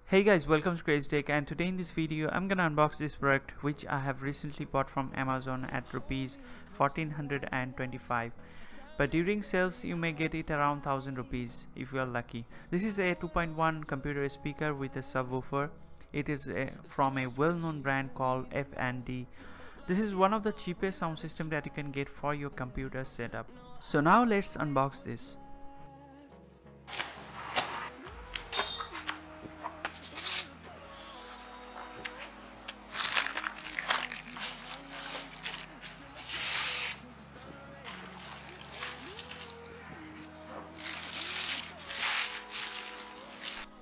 Hey guys, welcome to Crazytech, and today in this video I'm gonna unbox this product which I have recently bought from Amazon at rupees 1425, but during sales you may get it around 1000 rupees if you are lucky. This is a 2.1 computer speaker with a subwoofer. It is from a well-known brand called F&D. This is one of the cheapest sound system that you can get for your computer setup. So now let's unbox this.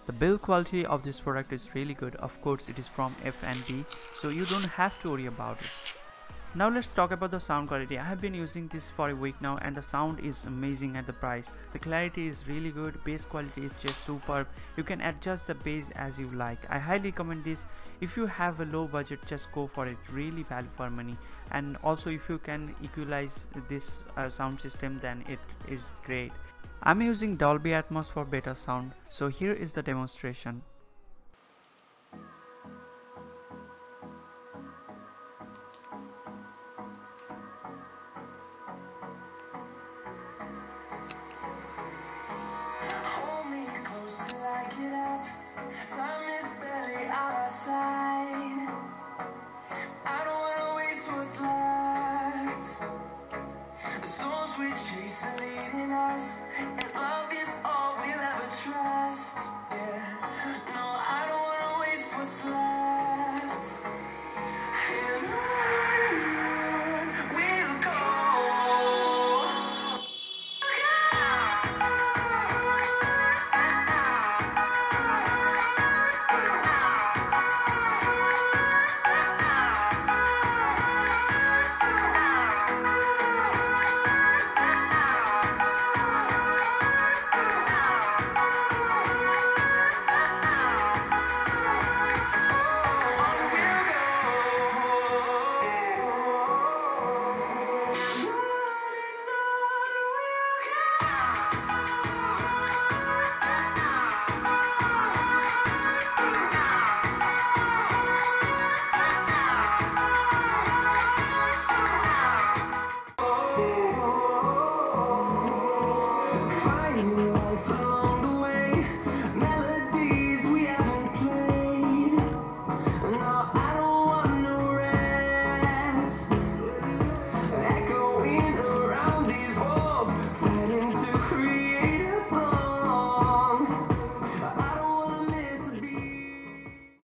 The build quality of this product is really good. Of course it is from F&D, so you don't have to worry about it. Now let's talk about the sound quality. I have been using this for a week now and the sound is amazing at the price. The clarity is really good, bass quality is just superb. You can adjust the bass as you like. I highly recommend this. If you have a low budget, just go for it. Really value for money. And also if you can equalize this sound system, then it is great. I'm using Dolby Atmos for better sound, so here is the demonstration.